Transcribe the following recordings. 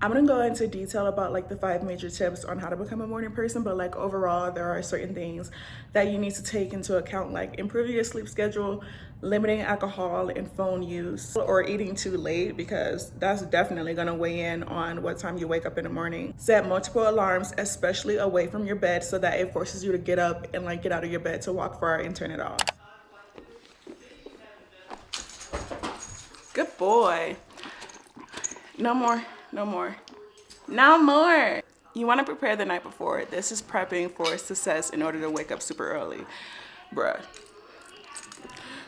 I'm gonna go into detail about like the 5 major tips on how to become a morning person, but like overall, there are certain things that you need to take into account, like improving your sleep schedule, limiting alcohol and phone use, or eating too late, because that's definitely gonna weigh in on what time you wake up in the morning. Set multiple alarms, especially away from your bed, so that it forces you to get up and like get out of your bed to walk far and turn it off. Good boy. No more, no more, no more. You want to prepare the night before. This is prepping for success in order to wake up super early. Bruh.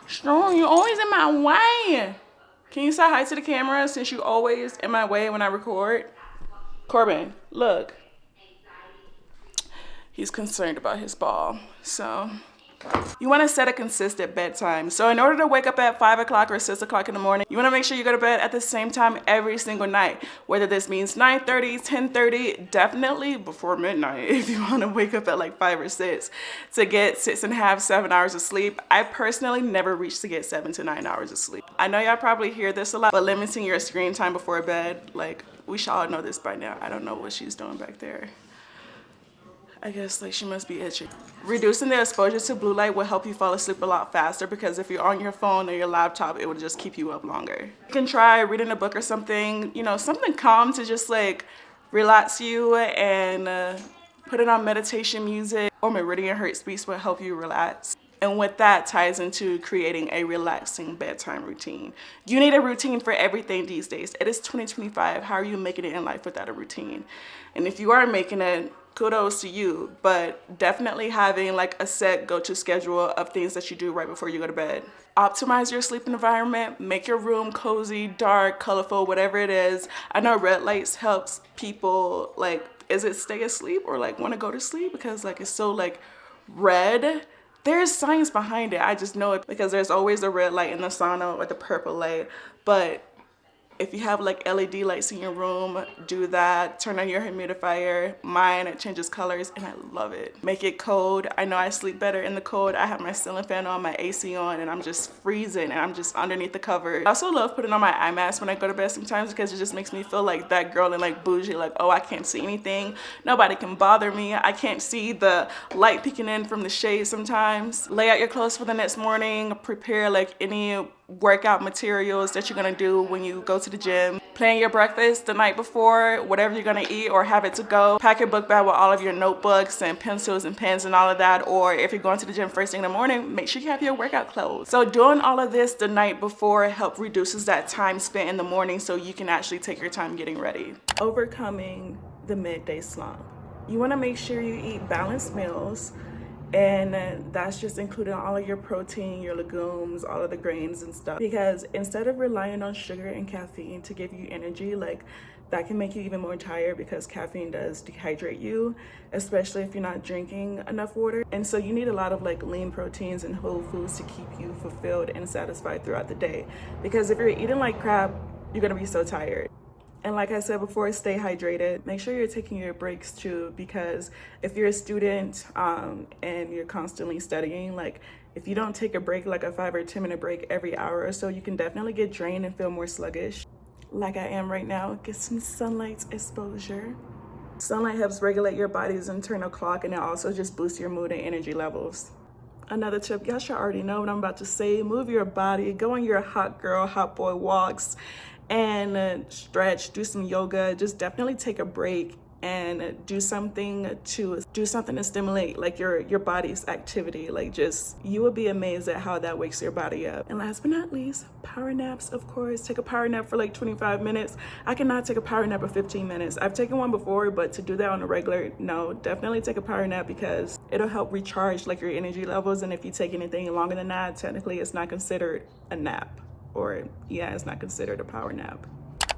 Strong, you're always in my way. Can you say hi to the camera since you always in my way when I record? Corbin, look. He's concerned about his ball, so. You want to set a consistent bedtime. So in order to wake up at 5 o'clock or 6 o'clock in the morning, you want to make sure you go to bed at the same time every single night. Whether this means 9:30, 10:30, definitely before midnight if you want to wake up at like 5 or 6 to get 6.5, 7 hours of sleep. I personally never reached to get 7 to 9 hours of sleep. I know y'all probably hear this a lot, but limiting your screen time before bed, like we should all know this by now. I don't know what she's doing back there. I guess like she must be itching. Reducing the exposure to blue light will help you fall asleep a lot faster, because if you're on your phone or your laptop, it will just keep you up longer. You can try reading a book or something, you know, something calm to just like relax you, and put it on meditation music, or Meridian Hertz Beats will help you relax. And with that ties into creating a relaxing bedtime routine. You need a routine for everything these days. It is 2025. How are you making it in life without a routine? And if you are making it, kudos to you, but definitely having like a set go-to schedule of things that you do right before you go to bed. Optimize your sleep environment, make your room cozy, dark, colorful, whatever it is. I know red lights helps people like, is it stay asleep or like want to go to sleep because like it's so like red. There's science behind it. I just know it because there's always a red light in the sauna or the purple light. But if you have like LED lights in your room, do that. Turn on your humidifier. Mine, it changes colors and I love it. Make it cold. I know I sleep better in the cold. I have my ceiling fan on, my AC on, and I'm just freezing and I'm just underneath the cover. I also love putting on my eye mask when I go to bed sometimes because it just makes me feel like that girl and like bougie, like, oh, I can't see anything. Nobody can bother me. I can't see the light peeking in from the shade sometimes. Lay out your clothes for the next morning. Prepare like any workout materials that you're gonna do when you go to the gym. Plan your breakfast the night before, whatever you're gonna eat or have it to go. Pack your book bag with all of your notebooks and pencils and pens and all of that. Or if you're going to the gym first thing in the morning, make sure you have your workout clothes. So doing all of this the night before help reduces that time spent in the morning so you can actually take your time getting ready. Overcoming the midday slump. You wanna make sure you eat balanced meals, and that's just including all of your protein, your legumes, all of the grains and stuff. Because instead of relying on sugar and caffeine to give you energy, like that can make you even more tired because caffeine does dehydrate you, especially if you're not drinking enough water. And so you need a lot of like lean proteins and whole foods to keep you fulfilled and satisfied throughout the day. Because if you're eating like crap, you're gonna be so tired. And like I said before, stay hydrated. Make sure you're taking your breaks too, because if you're a student and you're constantly studying, like if you don't take a break, like a 5 or 10 minute break every hour or so, you can definitely get drained and feel more sluggish. Like I am right now, get some sunlight exposure. Sunlight helps regulate your body's internal clock, and it also just boosts your mood and energy levels. Another tip, y'all should already know what I'm about to say. Move your body, go on your hot girl, hot boy walks, and stretch, do some yoga. Just definitely take a break and do something to stimulate like your body's activity. Like just, you will be amazed at how that wakes your body up. And last but not least, power naps, of course. Take a power nap for like 25 minutes. I cannot take a power nap for 15 minutes. I've taken one before, but to do that on a regular, no, definitely take a power nap because it'll help recharge like your energy levels. And if you take anything longer than that, technically it's not considered a nap. Or yeah, it's not considered a power nap.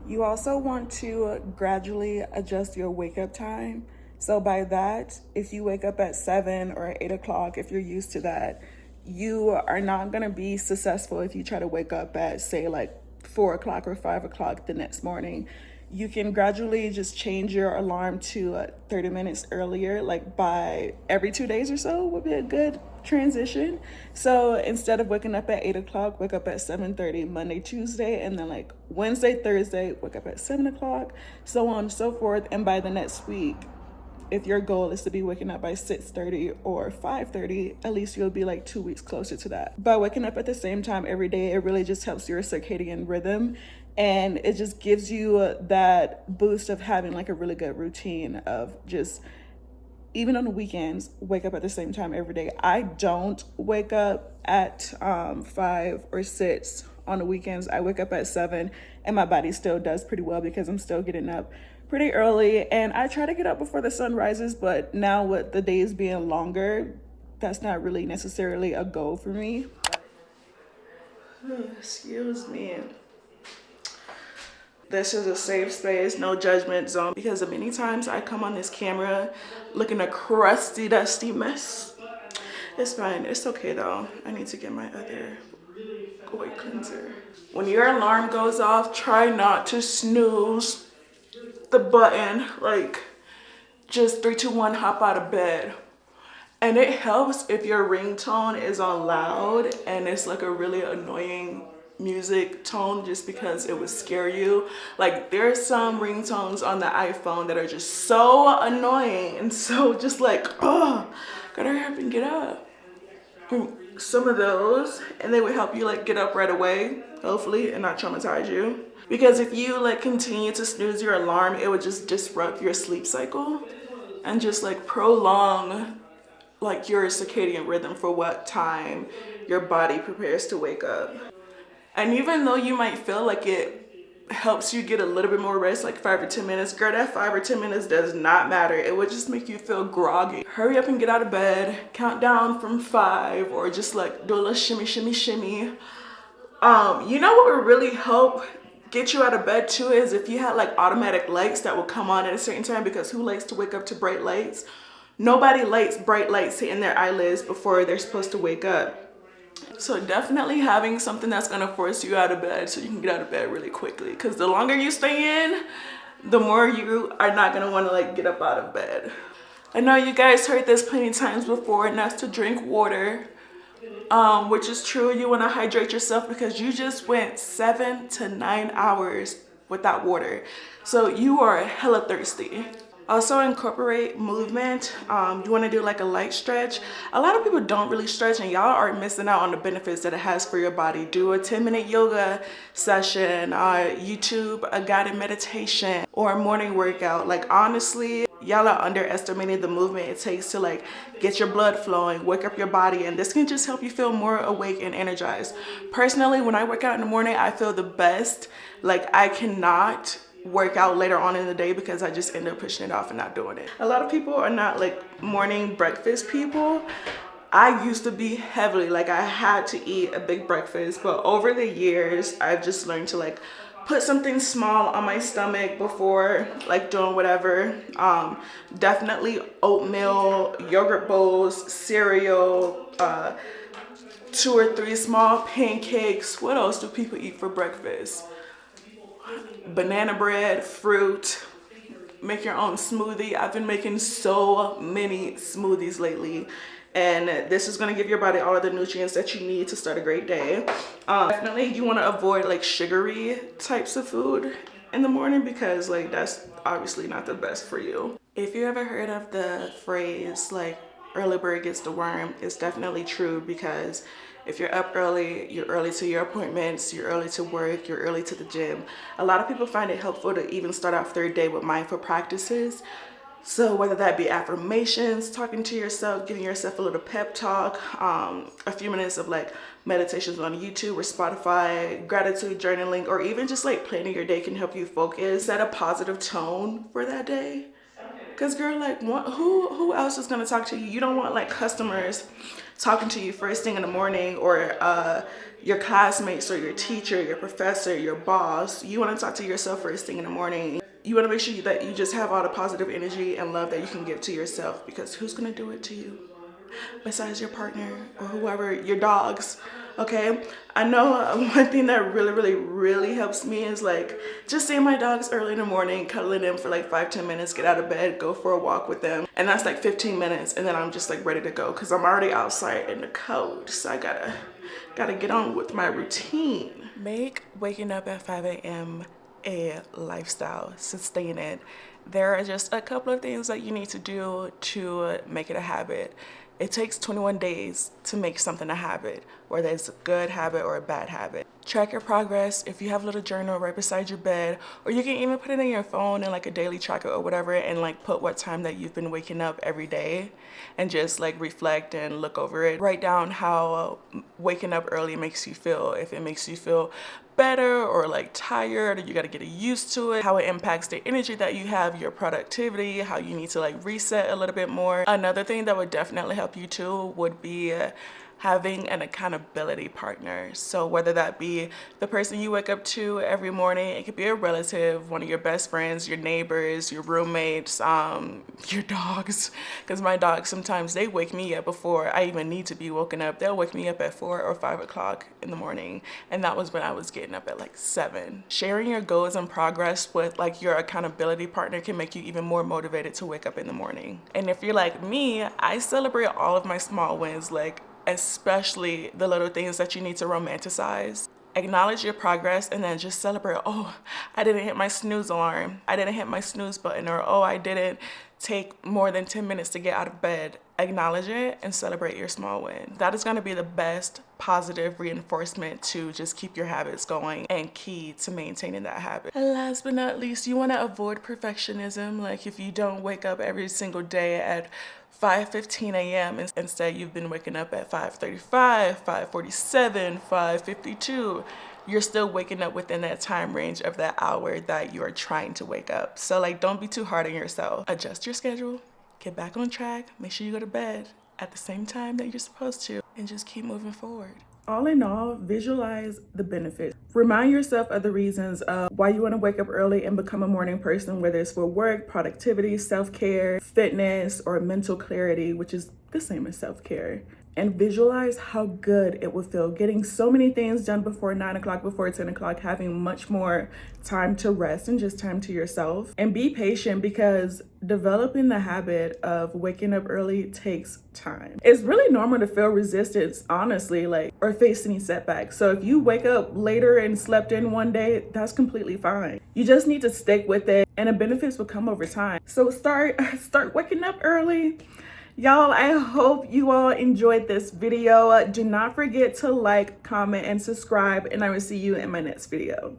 You also want to gradually adjust your wake up time. So by that, if you wake up at 7 or 8 o'clock, if you're used to that, you are not gonna be successful if you try to wake up at say like 4 o'clock or 5 o'clock the next morning. You can gradually just change your alarm to 30 minutes earlier, like by every 2 days or so would be a good transition. So instead of waking up at 8 o'clock, wake up at 7:30 Monday, Tuesday, and then like Wednesday, Thursday, wake up at 7 o'clock, so on and so forth. And by the next week, if your goal is to be waking up by 6:30 or 5:30, at least you'll be like 2 weeks closer to that. By waking up at the same time every day, it really just helps your circadian rhythm, and it just gives you that boost of having like a really good routine of just, even on the weekends, wake up at the same time every day. I don't wake up at 5 or 6 on the weekends. I wake up at 7, and my body still does pretty well because I'm still getting up pretty early, and I try to get up before the sun rises, but now with the days being longer, that's not really necessarily a goal for me. Excuse me. This is a safe space, no judgment zone, because of many times I come on this camera looking a crusty, dusty mess. It's fine, it's okay though. I need to get my other oil cleanser. When your alarm goes off, try not to snooze the button. Like, just 3, 2, 1, hop out of bed. And it helps if your ringtone is on loud and it's like a really annoying music tone, just because it would scare you. Like, there's some ringtones on the iPhone that are just so annoying and so just like, oh, gotta hurry up and get up. Some of those, and they would help you like get up right away, hopefully, and not traumatize you. Because if you like continue to snooze your alarm, it would just disrupt your sleep cycle and just like prolong like your circadian rhythm for what time your body prepares to wake up. And even though you might feel like it helps you get a little bit more rest, like 5 or 10 minutes, girl, that 5 or 10 minutes does not matter. It would just make you feel groggy. Hurry up and get out of bed, count down from 5, or just like do a little shimmy, shimmy, shimmy. You know what would really help get you out of bed too is if you had like automatic lights that would come on at a certain time, because who likes to wake up to bright lights? Nobody likes bright lights hitting their eyelids before they're supposed to wake up. So definitely having something that's gonna force you out of bed so you can get out of bed really quickly, because the longer you stay in, the more you are not gonna wanna like get up out of bed. I know you guys heard this plenty of times before, and that's to drink water, which is true. You wanna hydrate yourself because you just went 7 to 9 hours without water. So you are hella thirsty. Also incorporate movement. You want to do like a light stretch. A lot of people don't really stretch, and y'all are missing out on the benefits that it has for your body. Do a 10-minute yoga session, YouTube a guided meditation, or a morning workout. Like, honestly, y'all are underestimating the movement it takes to like get your blood flowing, wake up your body, and this can just help you feel more awake and energized. Personally, when I work out in the morning, I feel the best. Like, I cannot work out later on in the day because I just end up pushing it off and not doing it. A lot of people are not like morning breakfast people. I used to be heavily, like, I had to eat a big breakfast, but over the years I've just learned to like put something small on my stomach before like doing whatever. Definitely oatmeal, yogurt bowls, cereal, 2 or 3 small pancakes. What else do people eat for breakfast? Banana bread, fruit, make your own smoothie. I've been making so many smoothies lately, and this is going to give your body all of the nutrients that you need to start a great day. Definitely you want to avoid like sugary types of food in the morning, because like that's obviously not the best for you. If you ever heard of the phrase like early bird gets the worm, it's definitely true, because if you're up early, you're early to your appointments, you're early to work, you're early to the gym. A lot of people find it helpful to even start off their day with mindful practices. So whether that be affirmations, talking to yourself, giving yourself a little pep talk, a few minutes of like meditations on YouTube or Spotify, gratitude journaling, or even just like planning your day can help you focus, set a positive tone for that day. Because girl, like, who else is gonna talk to you? You don't want like customers talking to you first thing in the morning, or your classmates or your teacher, your professor, your boss. You want to talk to yourself first thing in the morning. You want to make sure that you just have all the positive energy and love that you can give to yourself, because who's gonna do it to you besides your partner or whoever, your dogs? Okay, I know one thing that really helps me is like just seeing my dogs early in the morning, cuddling them for like 5-10 minutes, get out of bed, go for a walk with them, and that's like 15 minutes, and then I'm just like ready to go because I'm already outside in the cold, so I gotta get on with my routine. Make waking up at 5 a.m. a lifestyle. Sustain it. There are just a couple of things that you need to do to make it a habit. It takes 21 days to make something a habit, whether it's a good habit or a bad habit. Track your progress. If you have a little journal right beside your bed, or you can even put it in your phone in like a daily tracker or whatever, and like put what time that you've been waking up every day and just like reflect and look over it. Write down how waking up early makes you feel. If it makes you feel better or like tired, or you got to get used to it, how it impacts the energy that you have, your productivity, how you need to like reset a little bit more. Another thing that would definitely help you too would be having an accountability partner. So whether that be the person you wake up to every morning, it could be a relative, one of your best friends, your neighbors, your roommates, your dogs. Because my dogs, sometimes they wake me up before I even need to be woken up. They'll wake me up at 4 or 5 o'clock in the morning. And that was when I was getting up at like 7. Sharing your goals and progress with like your accountability partner can make you even more motivated to wake up in the morning. And if you're like me, I celebrate all of my small wins, like especially the little things that you need to romanticize. Acknowledge your progress and then just celebrate. Oh, I didn't hit my snooze alarm. I didn't hit my snooze button. Or, oh, I didn't take more than 10 minutes to get out of bed. Acknowledge it and celebrate your small win. That is going to be the best positive reinforcement to just keep your habits going and key to maintaining that habit. And last but not least, you want to avoid perfectionism. Like if you don't wake up every single day at 5:15 a.m. Instead, you've been waking up at 5:35, 5:47, 5:52. You're still waking up within that time range of that hour that you're trying to wake up. So like, don't be too hard on yourself. Adjust your schedule, get back on track, make sure you go to bed at the same time that you're supposed to, and just keep moving forward. All in all, visualize the benefits. Remind yourself of the reasons of why you want to wake up early and become a morning person, whether it's for work, productivity, self-care, fitness, or mental clarity, which is the same as self-care. And visualize how good it will feel getting so many things done before 9 o'clock, before 10 o'clock, having much more time to rest and just time to yourself. And be patient, because developing the habit of waking up early takes time. It's really normal to feel resistance, honestly, like, or face any setbacks. So if you wake up later and slept in one day, that's completely fine. You just need to stick with it, and the benefits will come over time. So start waking up early. Y'all, I hope you all enjoyed this video. Do not forget to like, comment, and subscribe, and I will see you in my next video.